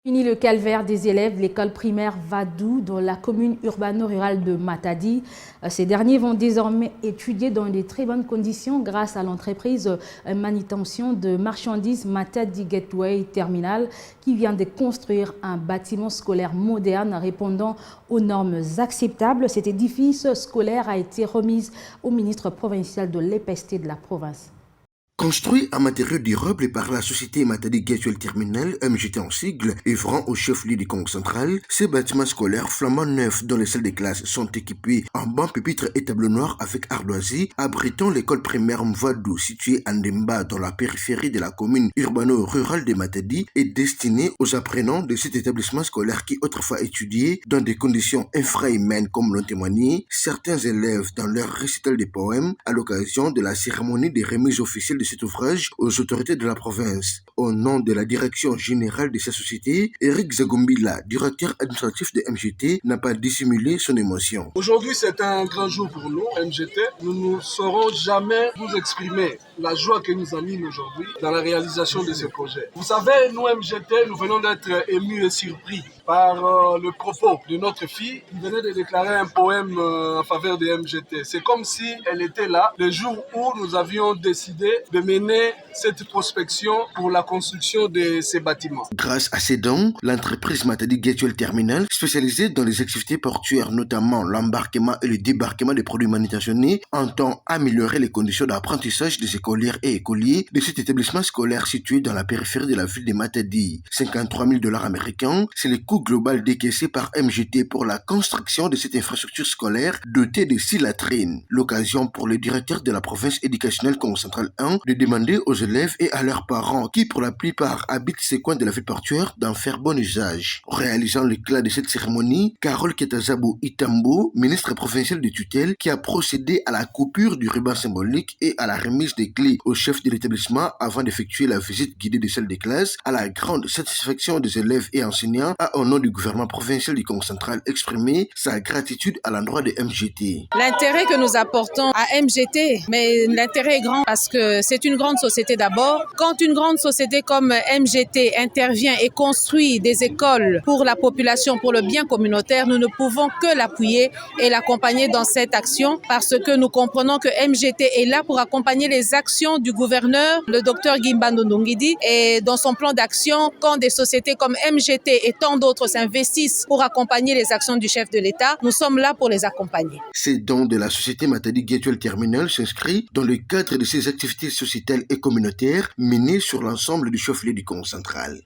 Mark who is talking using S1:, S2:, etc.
S1: Fini le calvaire des élèves, l'école primaire Vadou dans la commune urbano-rurale de Matadi. Ces derniers vont désormais étudier dans de très bonnes conditions grâce à l'entreprise manutention de marchandises Matadi Gateway Terminal qui vient de construire un bâtiment scolaire moderne répondant aux normes acceptables. Cet édifice scolaire a été remis au ministre provincial de l'EPST de la province.
S2: Construit en matériaux durables par la société Matadi Gateway Terminal, MGT en sigle, œuvrant au chef-lieu du Congo central, ces bâtiments scolaires flambant neufs dont les salles de classe sont équipées en bancs pupitres et tableaux noirs avec ardoisie, abritant l'école primaire Mvadou située à Ndemba dans la périphérie de la commune urbano-rurale de Matadi est destinée aux apprenants de cet établissement scolaire qui autrefois étudiaient dans des conditions infrahumaines comme l'ont témoigné certains élèves dans leur récital de poèmes à l'occasion de la cérémonie de remise officielle de cet ouvrage aux autorités de la province. Au nom de la direction générale de sa société, Eric Zagombila, directeur administratif de MGT, n'a pas dissimulé son émotion.
S3: Aujourd'hui, c'est un grand jour pour nous, MGT. Nous ne saurons jamais vous exprimer la joie que nous anime aujourd'hui dans la réalisation de ce projet. Vous savez, nous, MGT, nous venons d'être émus et surpris par le propos de notre fille qui venait de déclarer un poème en faveur de MGT. C'est comme si elle était là le jour où nous avions décidé de mener cette prospection pour la construction de ces bâtiments.
S2: Grâce à ces dons, l'entreprise Matadi Gateway Terminal, spécialisée dans les activités portuaires, notamment l'embarquement et le débarquement des produits manutentionnés, entend améliorer les conditions d'apprentissage des écolières et écoliers de cet établissement scolaire situé dans la périphérie de la ville de Matadi. 53 000 $ américains, c'est le coût global décaissé par MGT pour la construction de cette infrastructure scolaire dotée de 6 latrines. L'occasion pour le directeur de la province éducationnelle Congo central 1 de demander aux élèves et à leurs parents, qui pour la plupart habitent ces coins de la ville portuaire, d'en faire bon usage. Réalisant l'éclat de cette cérémonie, Carole Ketazabo Itambo, ministre provincial de tutelle, qui a procédé à la coupure du ruban symbolique et à la remise des clés au chef de l'établissement avant d'effectuer la visite guidée des salles de classe, à la grande satisfaction des élèves et enseignants, a au nom du gouvernement provincial du Congo central exprimé sa gratitude à l'endroit de MGT.
S4: L'intérêt que nous apportons à MGT, mais l'intérêt est grand parce que c'est une grande société d'abord. Quand une grande société comme MGT intervient et construit des écoles pour la population, pour le bien communautaire, nous ne pouvons que l'appuyer et l'accompagner dans cette action parce que nous comprenons que MGT est là pour accompagner les actions du gouverneur, le docteur Gimbando Ndongidi, et dans son plan d'action, quand des sociétés comme MGT et tant d'autres s'investissent pour accompagner les actions du chef de l'État, nous sommes là pour les accompagner.
S2: Ces dons de la société Matadi Gateway Terminal s'inscrit dans le cadre de ses activités sociétales et communautaires menées sur l'ensemble du chef-lieu du Congo central.